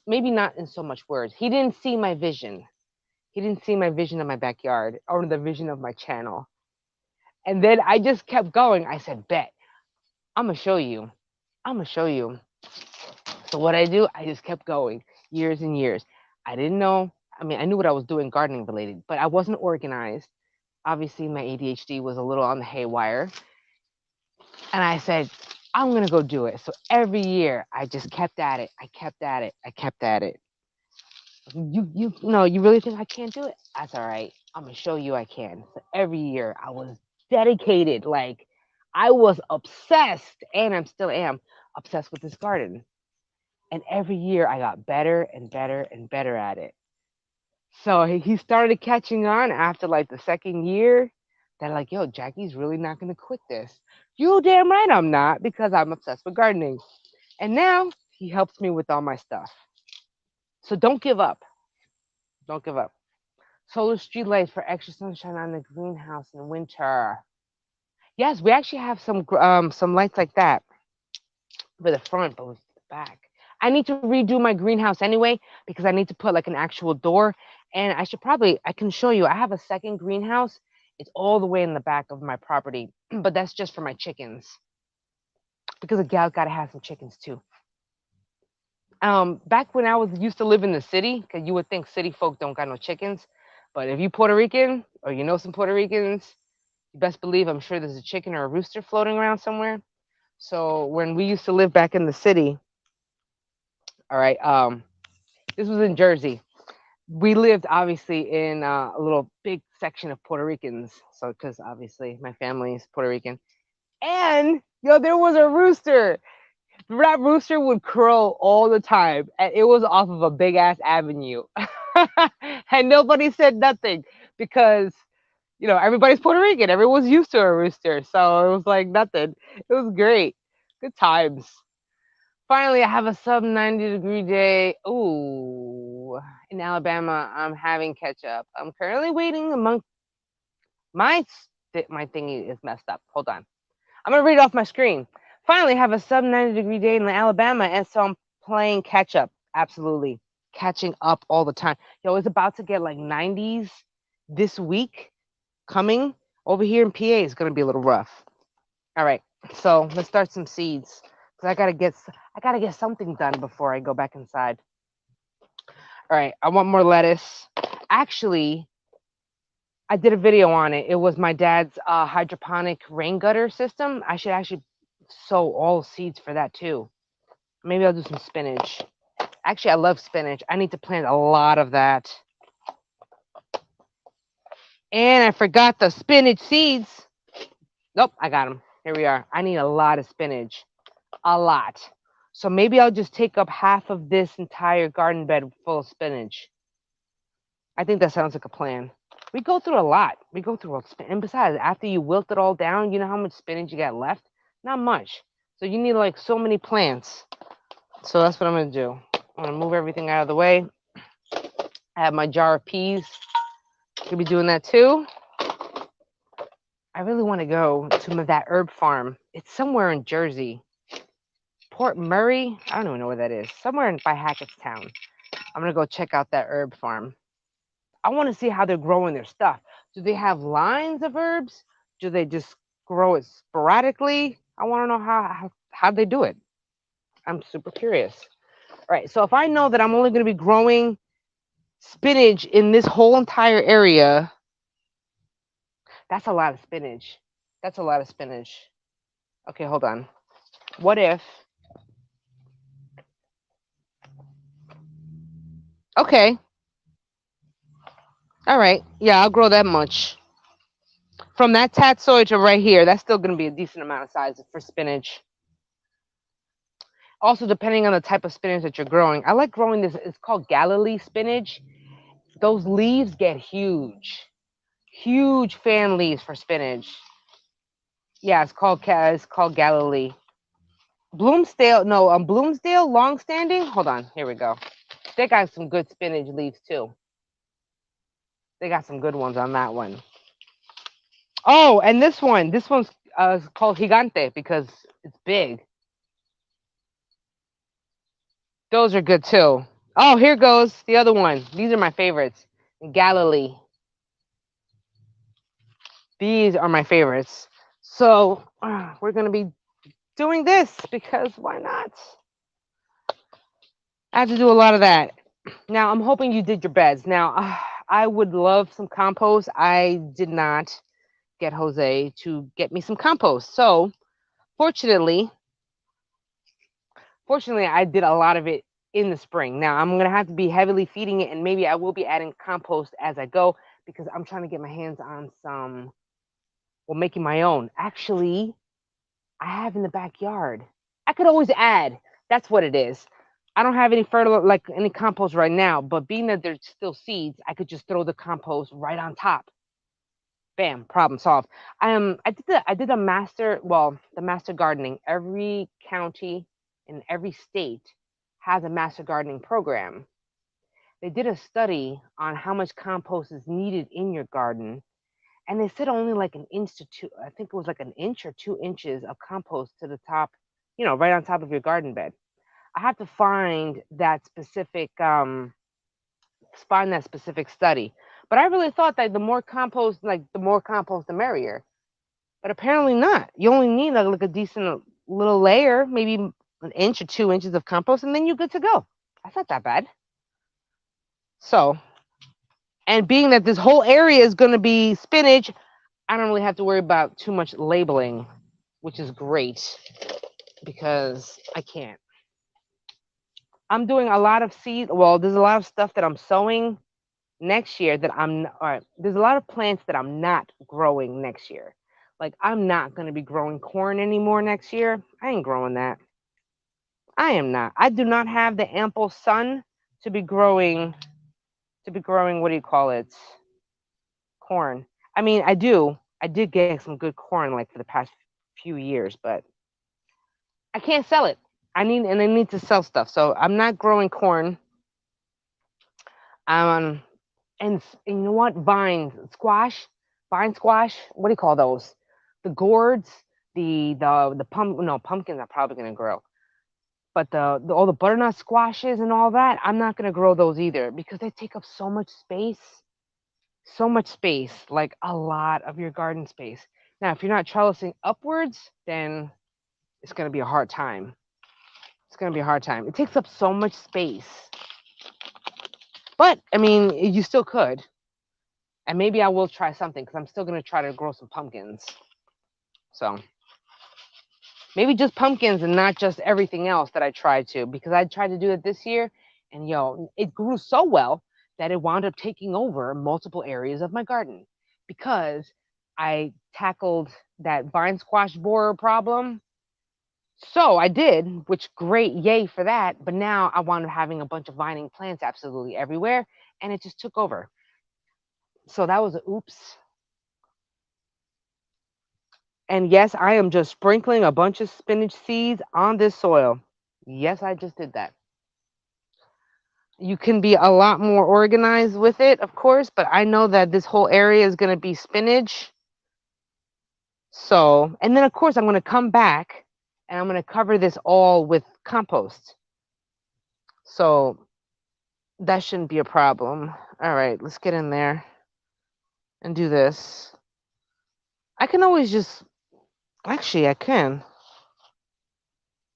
Maybe not in so much words. He didn't see my vision. He didn't see my vision of my backyard or the vision of my channel. And then I just kept going. I said, bet, I'm going to show you. I'm going to show you. So what I do, I just kept going years and years. I didn't know. I mean, I knew what I was doing gardening related, but I wasn't organized. Obviously, my ADHD was a little on the haywire. And I said, I'm going to go do it. So every year I just kept at it. I kept at it. I kept at it. You no, you really think I can't do it? That's all right. I'm going to show you I can. So every year I was dedicated. Like I was obsessed, and I'm still am obsessed with this garden. And every year I got better and better and better at it. So he started catching on after like the second year. They're like, yo, Jackie's really not going to quit this. You damn right I'm not, because I'm obsessed with gardening. And now he helps me with all my stuff. So don't give up. Don't give up. Solar street lights for extra sunshine on the greenhouse in winter. Yes, we actually have some lights like that for the front, but with the back. I need to redo my greenhouse anyway because I need to put like an actual door. And I can show you. I have a second greenhouse. It's all the way in the back of my property, but that's just for my chickens because a gal gotta have some chickens too. Back when I was used to live in the city, because you would think city folk don't got no chickens, but if you Puerto Rican or you know some Puerto Ricans, you best believe I'm sure there's a chicken or a rooster floating around somewhere. So when we used to live back in the city, all right, this was in Jersey. We lived obviously in a little big section of Puerto Ricans. So because obviously my family is Puerto Rican, and yo, there was a rooster. That rooster would crow all the time, and it was off of a big ass avenue, and nobody said nothing because everybody's Puerto Rican. Everyone's used to a rooster, so it was like nothing. It was great, good times. Finally, I have a sub 90-degree day. Ooh, in Alabama, I'm having ketchup. I'm currently waiting among my my thingy is messed up. Hold on. I'm gonna read it off my screen. Finally, have a sub 90-degree day in Alabama, and so I'm playing catch up. Absolutely, catching up all the time. Yo, it's about to get like 90s this week. Coming over here in PA is gonna be a little rough. All right, so let's start some seeds because I gotta get something done before I go back inside. All right, I want more lettuce. Actually, I did a video on it. It was my dad's hydroponic rain gutter system. I should actually sow all seeds for that too. Maybe I'll do some spinach. Actually, I love spinach. I need to plant a lot of that. And I forgot the spinach seeds. Nope, I got them. Here we are. I need a lot of spinach. A lot. So maybe I'll just take up half of this entire garden bed full of spinach. I think that sounds like a plan. We go through a lot. We go through a spinach. And besides, after you wilt it all down, you know how much spinach you got left? Not much. So you need like so many plants. So that's what I'm going to do. I'm going to move everything out of the way. I have my jar of peas. Could be doing that too. I really want to go to that herb farm. It's somewhere in Jersey. Port Murray. I don't even know where that is. Somewhere by Hackettstown. I'm going to go check out that herb farm. I want to see how they're growing their stuff. Do they have lines of herbs? Do they just grow it sporadically? I want to know how they do it. I'm super curious. All right. So if I know that I'm only going to be growing spinach in this whole entire area, that's a lot of spinach. That's a lot of spinach. Okay, hold on. What if... Okay. All right. Yeah, I'll grow that much. From that tatsoi to right here, that's still going to be a decent amount of size for spinach. Also, depending on the type of spinach that you're growing. I like growing this. It's called Galilee spinach. Those leaves get huge. Huge fan leaves for spinach. Yeah, it's called Galilee. Bloomsdale, no, Bloomsdale longstanding. Hold on, here we go. They got some good spinach leaves too. They got some good ones on that one. Oh, and this one's called Gigante because it's big. Those are good too. Oh, here goes the other one. These are my favorites. Galilee. These are my favorites. So we're going to be doing this because why not? I have to do a lot of that. Now, I'm hoping you did your beds. Now, I would love some compost. I did not get Jose to get me some compost. So, fortunately, fortunately, I did a lot of it in the spring. Now, I'm going to have to be heavily feeding it, and maybe I will be adding compost as I go because I'm trying to get my hands on some, well, making my own. Actually, I have in the backyard. I could always add. That's what it is. I don't have any fertile like any compost right now, but being that there's still seeds, I could just throw the compost right on top. Bam, problem solved. I did a master, well, the master gardening. Every county in every state has a master gardening program. They did a study on how much compost is needed in your garden, and they said only like an inch to two, I think it was like an inch or 2 inches of compost to the top, right on top of your garden bed. I have to find that specific study. But I really thought that the more compost, the merrier. But apparently not. You only need like a decent little layer, maybe an inch or 2 inches of compost, and then you're good to go. That's not that bad. So, and being that this whole area is going to be spinach, I don't really have to worry about too much labeling, which is great because I can't. I'm doing a lot of seed. Well, there's a lot of stuff that I'm sowing next year that all right. There's a lot of plants that I'm not growing next year. Like I'm not going to be growing corn anymore next year. I ain't growing that. I am not. I do not have the ample sun to be growing what do you call it? Corn. I mean, I do. I did get some good corn like for the past few years, but I can't sell it. I need to sell stuff. So I'm not growing corn. Um and you know what? Vine squash. What do you call those? The gourds, the pumpkins are probably gonna grow. But the all the butternut squashes and all that, I'm not gonna grow those either because they take up so much space, like a lot of your garden space. Now, if you're not trellising upwards, then it's gonna be a hard time. It's gonna be a hard time. It takes up so much space. But I mean, you still could. And maybe I will try something because I'm still gonna try to grow some pumpkins. So maybe just pumpkins and not just everything else that I tried to, because I tried to do it this year and it grew so well that it wound up taking over multiple areas of my garden because I tackled that vine squash borer problem. So I did, which great, yay for that. But now I wound up having a bunch of vining plants absolutely everywhere, and it just took over. So that was a oops. And yes, I am just sprinkling a bunch of spinach seeds on this soil. Yes, I just did that. You can be a lot more organized with it, of course, but I know that this whole area is going to be spinach. So, and then of course, I'm going to come back and I'm going to cover this all with compost. So that shouldn't be a problem. All right, let's get in there and do this. I can always just, actually, I can.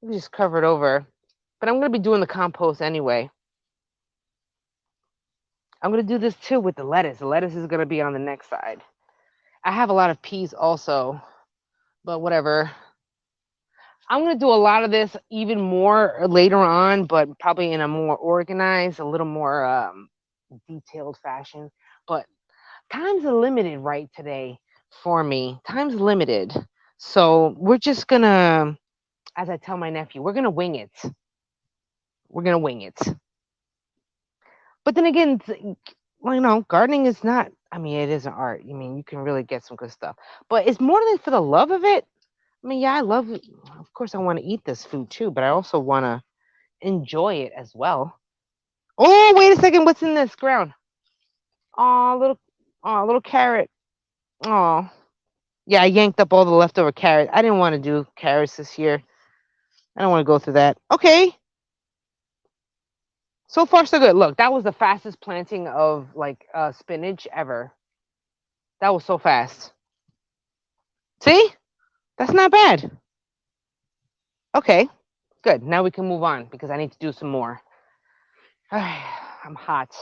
Let me just cover it over. But I'm going to be doing the compost anyway. I'm going to do this too with the lettuce. The lettuce is going to be on the next side. I have a lot of peas also, but whatever. I'm going to do a lot of this even more later on, but probably in a more organized, a little more detailed fashion. But time's limited right today for me. Time's limited. So we're just going to, as I tell my nephew, we're going to wing it. We're going to wing it. But then again, gardening is not, I mean, it is an art. I mean, you can really get some good stuff. But it's more than for the love of it. I mean, yeah, of course, I want to eat this food too, but I also want to enjoy it as well. Oh, wait a second. What's in this ground? Oh, little carrot. Oh, yeah, I yanked up all the leftover carrot. I didn't want to do carrots this year. I don't want to go through that. Okay. So far, so good. Look, that was the fastest planting of spinach ever. That was so fast. See? That's not bad. Okay, good. Now we can move on because I need to do some more. All right. I'm hot.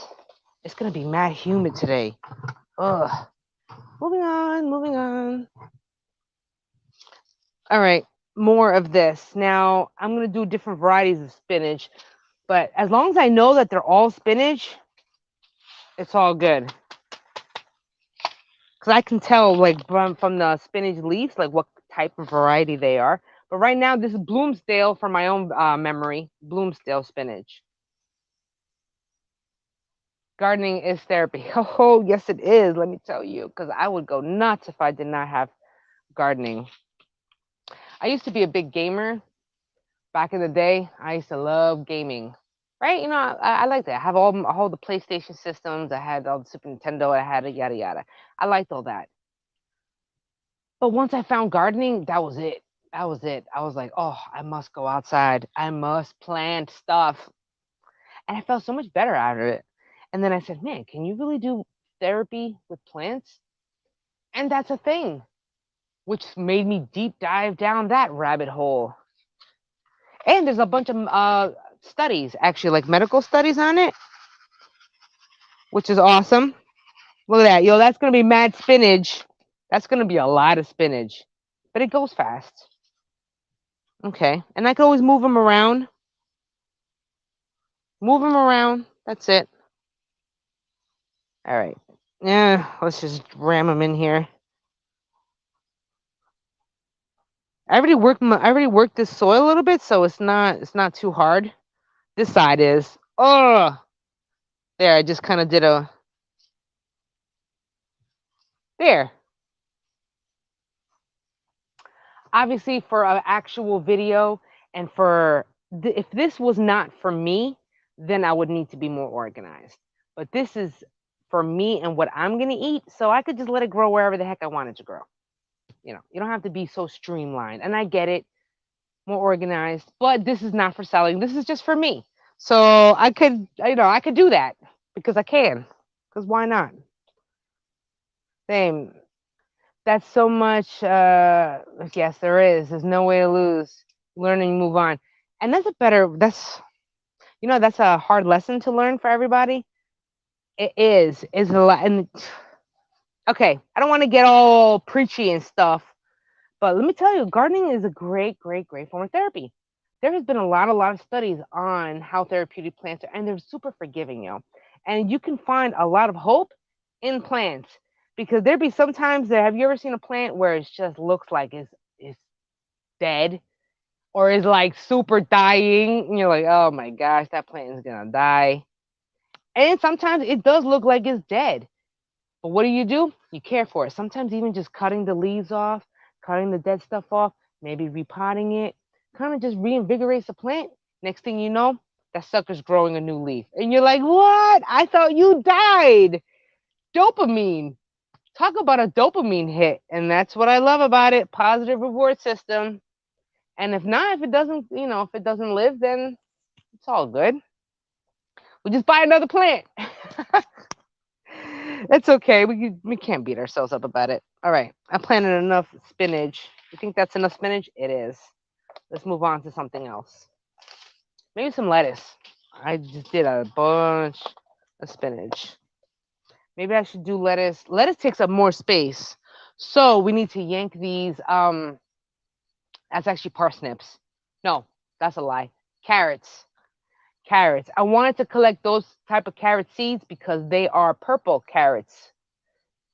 It's gonna be mad humid today. Ugh. Moving on, moving on. All right, more of this. Now I'm gonna do different varieties of spinach, but as long as I know that they're all spinach, it's all good. Because I can tell like from the spinach leaves like what type of variety they are. But right now this is Bloomsdale from my own memory. Bloomsdale spinach. Gardening is therapy. Oh, yes, it is. Let me tell you, because I would go nuts if I did not have gardening. I used to be a big gamer back in the day. I used to love gaming. Right? You know, I like that. I have all the PlayStation systems. I had all the Super Nintendo. I had it, yada yada. I liked all that. But once I found gardening, that was it. That was it. I was like, oh, I must go outside. I must plant stuff. And I felt so much better after it. And then I said, man, can you really do therapy with plants? And that's a thing, which made me deep dive down that rabbit hole. And there's a bunch of studies, actually, like medical studies on it, which is awesome. Look at that. Yo, that's going to be mad spinach. That's going to be a lot of spinach, but it goes fast. Okay. And I can always move them around. Move them around. That's it. All right. Yeah, let's just ram them in here. I already worked this soil a little bit, so it's not too hard. This side is. Oh, there. I just kind of did a. There. Obviously, for an actual video, and for if this was not for me, then I would need to be more organized. But this is for me and what I'm gonna eat, so I could just let it grow wherever the heck I want it to grow. You know, you don't have to be so streamlined, and I get it, more organized. But this is not for selling. This is just for me. So I could, I could do that because I can. Because why not? Same. That's so much. Yes, there is. There's no way to lose. Learning, move on, and that's a better. That's a hard lesson to learn for everybody. It is. It's a lot. And okay, I don't want to get all preachy and stuff, but let me tell you, gardening is a great, great, great form of therapy. There has been a lot of studies on how therapeutic plants are, and they're super forgiving, and you can find a lot of hope in plants because there be sometimes that have you ever seen a plant where it just looks like it's dead or is like super dying and you're like, oh my gosh, that plant is gonna die. And sometimes it does look like it's dead, but what do? You care for it. Sometimes even just cutting the leaves off, cutting the dead stuff off, maybe repotting it, kind of just reinvigorates the plant. Next thing you know, that sucker's growing a new leaf. And you're like, what? I thought you died. Dopamine. Talk about a dopamine hit. And that's what I love about it. Positive reward system. And if not, if it doesn't live, then it's all good. We just buy another plant. It's okay. We can't beat ourselves up about it. All right. I planted enough spinach. You think that's enough spinach? It is. Let's move on to something else. Maybe some lettuce. I just did a bunch of spinach. Maybe I should do lettuce. Lettuce takes up more space. So we need to yank these. That's actually parsnips. No, that's a lie. Carrots. Carrots. I wanted to collect those type of carrot seeds because they are purple carrots.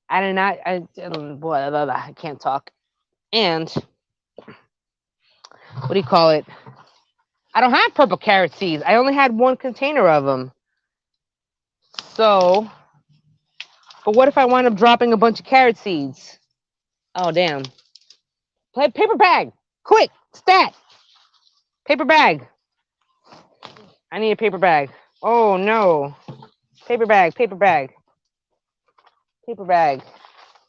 I did not. I can't talk. And what do you call it? I don't have purple carrot seeds. I only had one container of them. So, but what if I wind up dropping a bunch of carrot seeds? Oh damn! Paper bag, quick, stat. Paper bag. I need a paper bag. Oh no! Paper bag, paper bag, paper bag,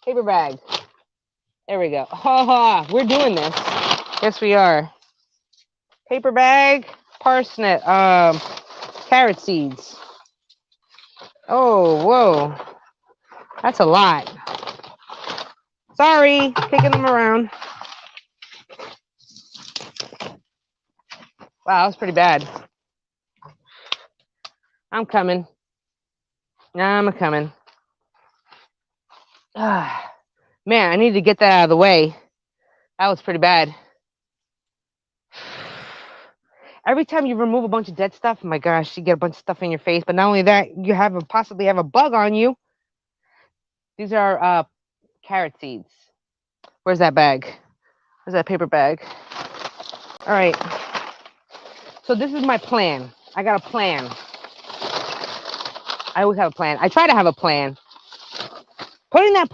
paper bag. There we go. Ha ha! We're doing this. Yes, we are. Paper bag, parsnip, carrot seeds. Oh, whoa. That's a lot. Sorry, kicking them around. Wow, that was pretty bad. I'm coming. I'm coming. Ah, man, I need to get that out of the way. That was pretty bad. Every time you remove a bunch of dead stuff, oh my gosh, you get a bunch of stuff in your face. But not only that, you have possibly have a bug on you. These are carrot seeds. Where's that bag? Where's that paper bag? All right. So this is my plan. I got a plan. I always have a plan. I try to have a plan. Turning that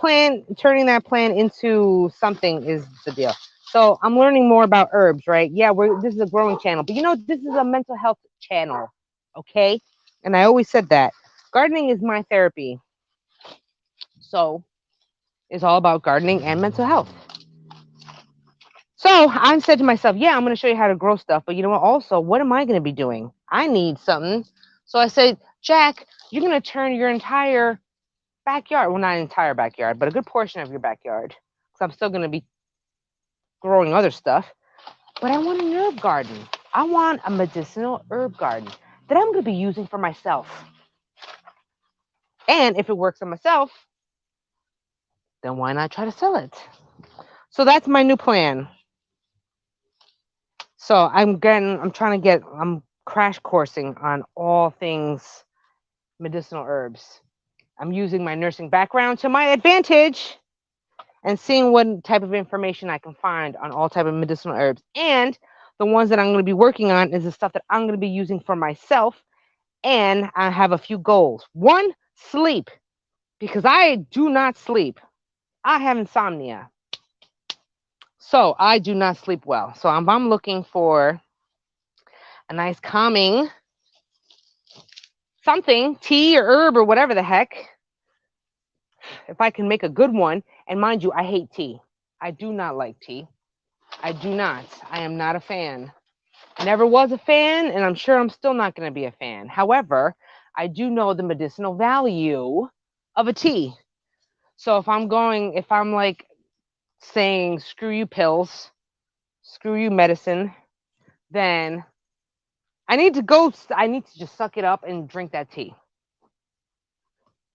plan into something is the deal. So I'm learning more about herbs, right? Yeah, this is a growing channel, but this is a mental health channel, okay? And I always said that gardening is my therapy. So it's all about gardening and mental health. So I said to myself, yeah, I'm going to show you how to grow stuff, but you know what? Also, what am I going to be doing? I need something. So I said, Jack, you're going to turn your entire backyard, well, not entire backyard, but a good portion of your backyard, because I'm still going to be growing other stuff, but I want an herb garden. I want a medicinal herb garden that I'm going to be using for myself. And if it works on myself, then why not try to sell it? So that's my new plan. So I'm crash coursing on all things medicinal herbs. I'm using my nursing background to my advantage and seeing what type of information I can find on all type of medicinal herbs. And the ones that I'm going to be working on is the stuff that I'm going to be using for myself. And I have a few goals. One, sleep, because I do not sleep. I have insomnia. So I do not sleep well. So I'm looking for a nice calming something, tea or herb or whatever the heck. If I can make a good one, and mind you, I hate tea. I do not like tea. I do not. I am not a fan. Never was a fan, and I'm sure I'm still not going to be a fan. However, I do know the medicinal value of a tea. So if I'm like saying, screw you pills, screw you medicine, then I need to just suck it up and drink that tea.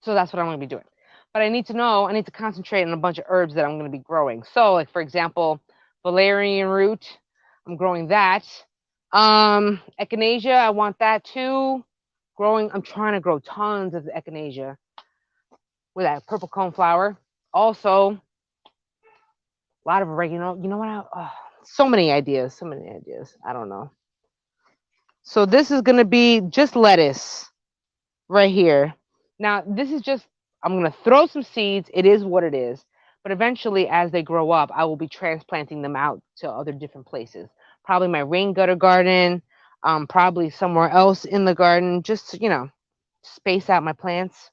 So that's what I'm going to be doing. But I need to concentrate on a bunch of herbs that I'm going to be growing. So, like, for example, valerian root, I'm growing that. Echinacea, I want that too. I'm trying to grow tons of echinacea with that purple coneflower. Also, a lot of oregano. You know what? So many ideas. I don't know. So this is going to be just lettuce right here. Now, this is just, I'm going to throw some seeds. It is what it is. But eventually, as they grow up, I will be transplanting them out to other different places. Probably my rain gutter garden, probably somewhere else in the garden, just to, space out my plants.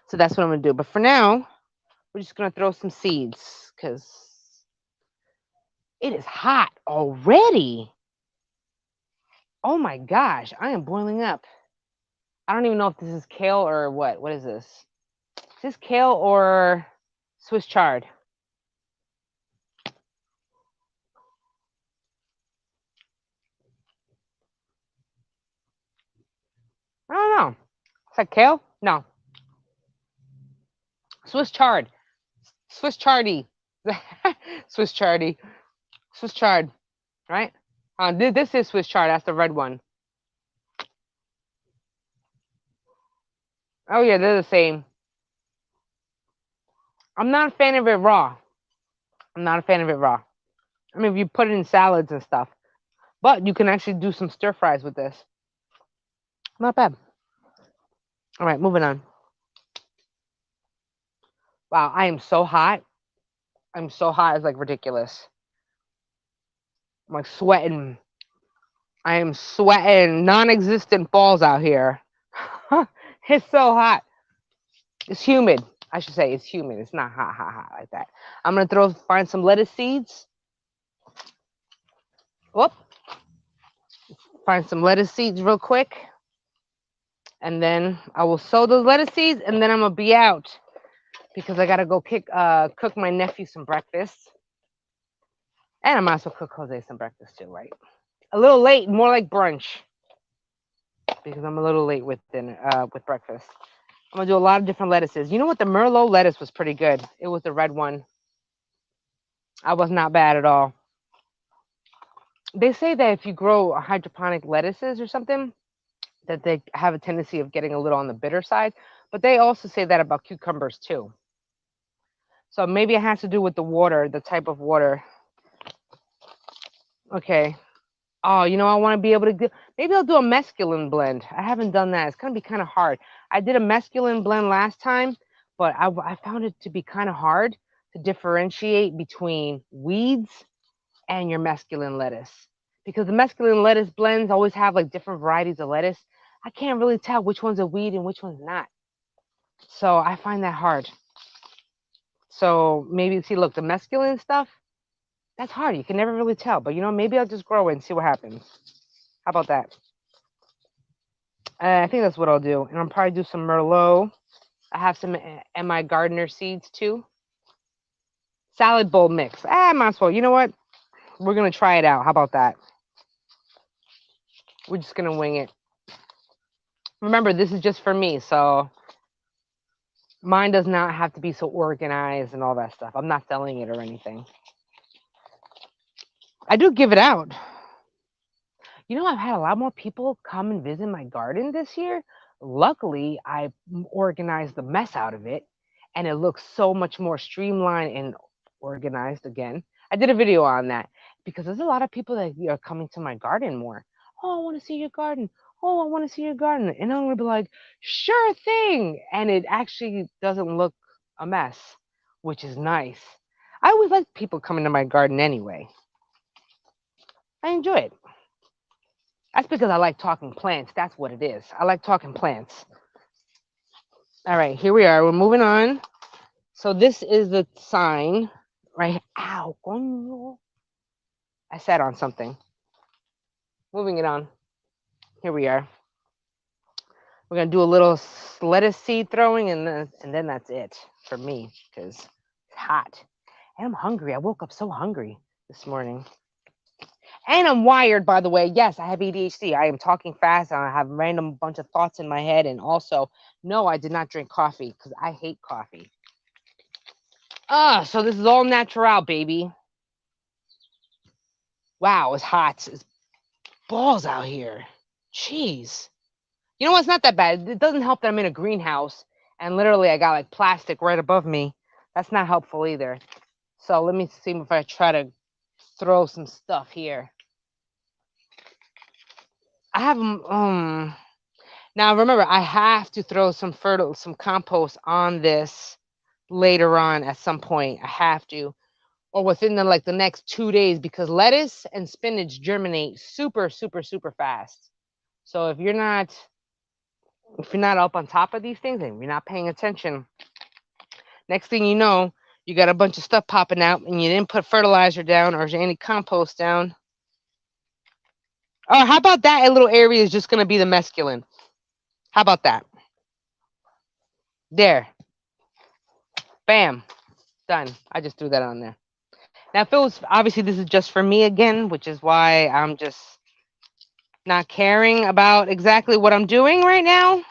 So that's what I'm going to do. But for now, we're just going to throw some seeds because it is hot already. Oh my gosh, I am boiling up. I don't even know if this is kale or what. What is this? Is this kale or Swiss chard? I don't know. Is that kale? No. Swiss chard. Swiss chardy. Swiss chardy. Swiss chard. Right? This is Swiss chard. That's the red one. Oh, yeah, they're the same. I'm not a fan of it raw. I mean, if you put it in salads and stuff. But you can actually do some stir fries with this. Not bad. All right, moving on. Wow, I am so hot. I'm so hot, it's like ridiculous. I'm like sweating. I am sweating non-existent balls out here. It's so hot. It's humid. I should say it's humid. It's not hot like that. I'm gonna find some lettuce seeds. Whoop. Find some lettuce seeds real quick. And then I will sow those lettuce seeds, and then I'm gonna be out because I gotta go cook my nephew some breakfast. And I might as well cook Jose some breakfast too, right? A little late, more like brunch. because I'm a little late with dinner, with breakfast. I'm gonna do a lot of different lettuces. You know what? The Merlot lettuce was pretty good. It was the red one. I was not bad at all. They say that if you grow hydroponic lettuces or something, that they have a tendency of getting a little on the bitter side. But they also say that about cucumbers too. So maybe it has to do with the water, the type of water. Okay. Oh, I want to be able to do. Maybe I'll do a mescaline blend. I haven't done that. It's gonna be kind of hard. I did a mescaline blend last time, but I found it to be kind of hard to differentiate between weeds and your mescaline lettuce, because the mescaline lettuce blends always have like different varieties of lettuce. I can't really tell which one's a weed and which one's not. So I find that hard. So maybe see, look, the mescaline stuff, that's hard. You can never really tell. But maybe I'll just grow it and see what happens. How about that? I think that's what I'll do. And I'll probably do some Merlot. I have some MI Gardener seeds too. Salad bowl mix. Might as well. You know what? We're going to try it out. How about that? We're just going to wing it. Remember, this is just for me. So mine does not have to be so organized and all that stuff. I'm not selling it or anything. I do give it out. I've had a lot more people come and visit my garden this year. Luckily, I organized the mess out of it, and it looks so much more streamlined and organized again. I did a video on that because there's a lot of people that are coming to my garden more. Oh, I want to see your garden. Oh, I want to see your garden. And I'm going to be like, sure thing. And it actually doesn't look a mess, which is nice. I always like people coming to my garden anyway. I enjoy it. That's because I like talking plants. That's what it is. I like talking plants. All right, here we are. We're moving on. So this is the sign, right? Ow, coño. I sat on something. Moving it on. Here we are. We're gonna do a little lettuce seed throwing, and then that's it for me because it's hot. And I'm hungry. I woke up so hungry this morning. And I'm wired, by the way. Yes, I have ADHD. I am talking fast and I have a random bunch of thoughts in my head. And also, no, I did not drink coffee because I hate coffee. So this is all natural, baby. Wow, it's hot. It's balls out here. Jeez. You know what? It's not that bad. It doesn't help that I'm in a greenhouse and literally I got like plastic right above me. That's not helpful either. So let me see if I try to throw some stuff here. I have now remember I have to throw some compost on this later on at some point. I have to, or within the next 2 days, because lettuce and spinach germinate super fast. So if you're not up on top of these things and you're not paying attention, next thing you know, you got a bunch of stuff popping out and you didn't put fertilizer down or any compost down. Oh, how about that? A little area is just going to be the mescaline. How about that? There. Bam. Done. I just threw that on there. Now, if it was, obviously, this is just for me again, which is why I'm just not caring about exactly what I'm doing right now.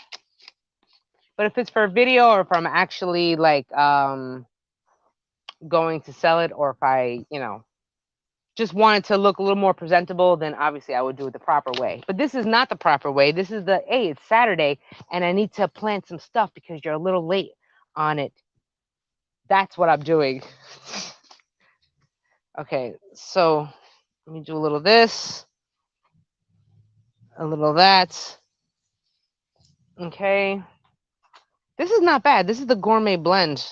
But if it's for a video or if I'm actually going to sell it, or if I, just wanted to look a little more presentable, then obviously I would do it the proper way. But this is not the proper way. This is hey, it's Saturday and I need to plant some stuff because you're a little late on it. That's what I'm doing. Okay, so let me do a little of this, a little of that. Okay. This is not bad. This is the gourmet blend.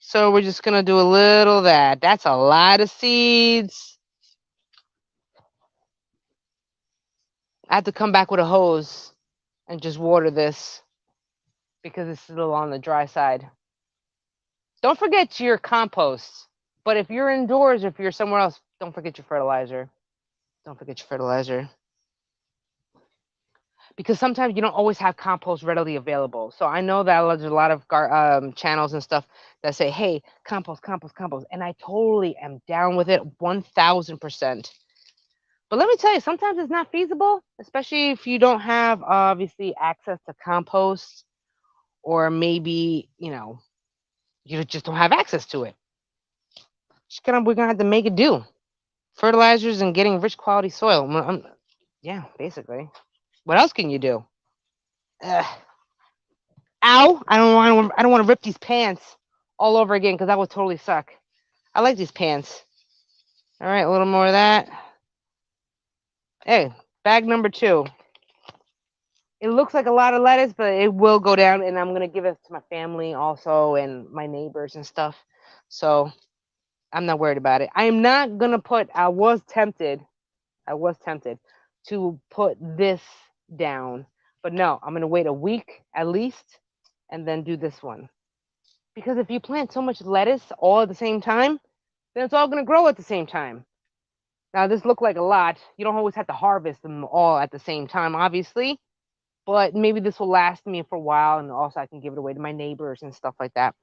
So we're just going to do a little of that. That's a lot of seeds. I have to come back with a hose and just water this because it's a little on the dry side. Don't forget your compost. But if you're indoors, if you're somewhere else, don't forget your fertilizer. Don't forget your fertilizer. Because sometimes you don't always have compost readily available. So I know that there's a lot of channels and stuff that say, hey, compost. And I totally am down with it 1000%. But let me tell you, sometimes it's not feasible, especially if you don't have obviously access to compost, or maybe, you just don't have access to it. We're gonna have to make it do. Fertilizers and getting rich quality soil. Yeah, basically. What else can you do? Ugh. Ow! I don't want to rip these pants all over again because that would totally suck. I like these pants. All right, a little more of that. Hey, bag number 2. It looks like a lot of lettuce, but it will go down, and I'm gonna give it to my family also and my neighbors and stuff. So I'm not worried about it. I am not gonna put. I was tempted to put this down, but no, I'm gonna wait a week at least, and then do this one. Because if you plant so much lettuce all at the same time, then it's all gonna grow at the same time. Now this looked like a lot. You don't always have to harvest them all at the same time, obviously, but maybe this will last me for a while, and also I can give it away to my neighbors and stuff like that.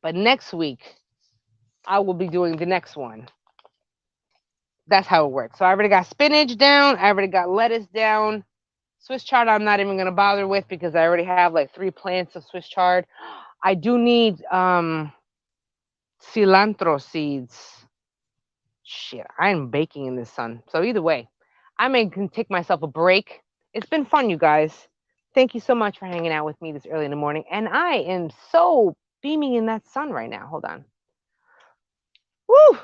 But next week, I will be doing the next one. That's how it works. So I already got spinach down. I already got lettuce down. Swiss chard I'm not even going to bother with because I already have like 3 plants of Swiss chard. I do need cilantro seeds. Shit, I'm baking in the sun. So either way, I may can take myself a break. It's been fun, you guys. Thank you so much for hanging out with me this early in the morning. And I am so beaming in that sun right now. Hold on. Woo!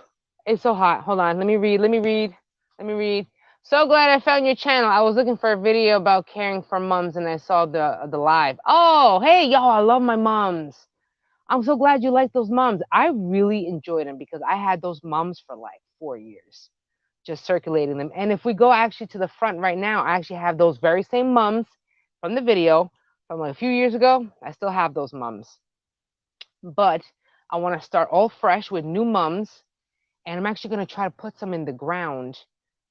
It's so hot. Hold on. Let me read. So glad I found your channel. I was looking for a video about caring for moms and I saw the live. Oh, hey, y'all, I love my moms. I'm so glad you like those moms. I really enjoyed them because I had those moms for like 4 years, just circulating them. And if we go actually to the front right now, I actually have those very same mums from the video from like a few years ago. I still have those mums. But I want to start all fresh with new mums, and I'm actually going to try to put some in the ground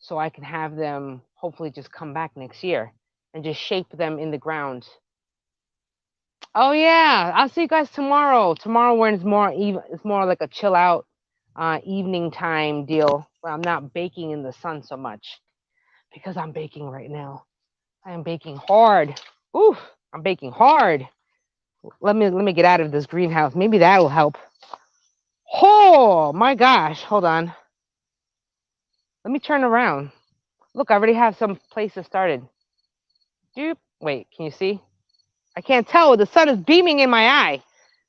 so I can have them hopefully just come back next year and just shape them in the ground. Oh yeah, I'll see you guys tomorrow. Tomorrow when it's more like a chill out evening time deal where I'm not baking in the sun so much because I'm baking right now. I am baking hard. Ooh, I'm baking hard. Let me get out of this greenhouse. Maybe that will help. Oh my gosh, hold on. Let me turn around. Look, I already have some places started. Doop. Wait, can you see? I can't tell. The sun is beaming in my eye.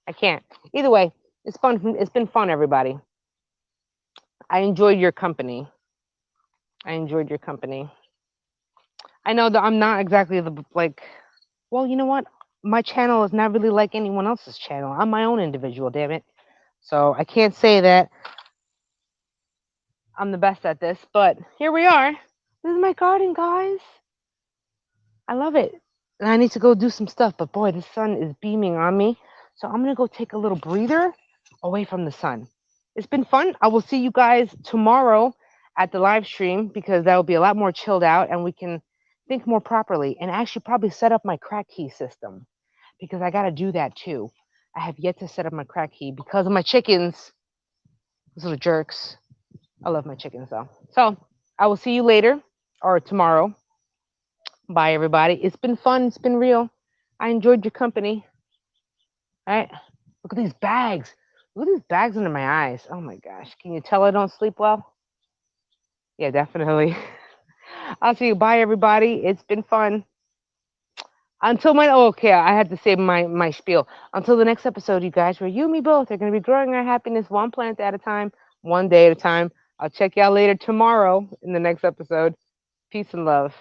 I can't. Either way, it's fun. It's been fun, everybody. I enjoyed your company. I enjoyed your company. I know that I'm not exactly the like. Well, you know what? My channel is not really like anyone else's channel. I'm my own individual, damn it. So I can't say that I'm the best at this, but here we are. This is my garden, guys. I love it. And I need to go do some stuff, but boy, the sun is beaming on me. So I'm going to go take a little breather away from the sun. It's been fun. I will see you guys tomorrow at the live stream because that will be a lot more chilled out and we can think more properly and actually probably set up my crack key system because I got to do that too. I have yet to set up my crack key because of my chickens. Those little jerks. I love my chickens though. So I will see you later or tomorrow. Bye, everybody. It's been fun. It's been real. I enjoyed your company. All right. Look at these bags. Look at these bags under my eyes. Oh my gosh. Can you tell I don't sleep well? Yeah, definitely. I'll see you. Bye, everybody. It's been fun. Until okay, I had to say my spiel. Until the next episode, you guys, where you and me both are going to be growing our happiness one plant at a time, one day at a time. I'll check y'all later tomorrow in the next episode. Peace and love.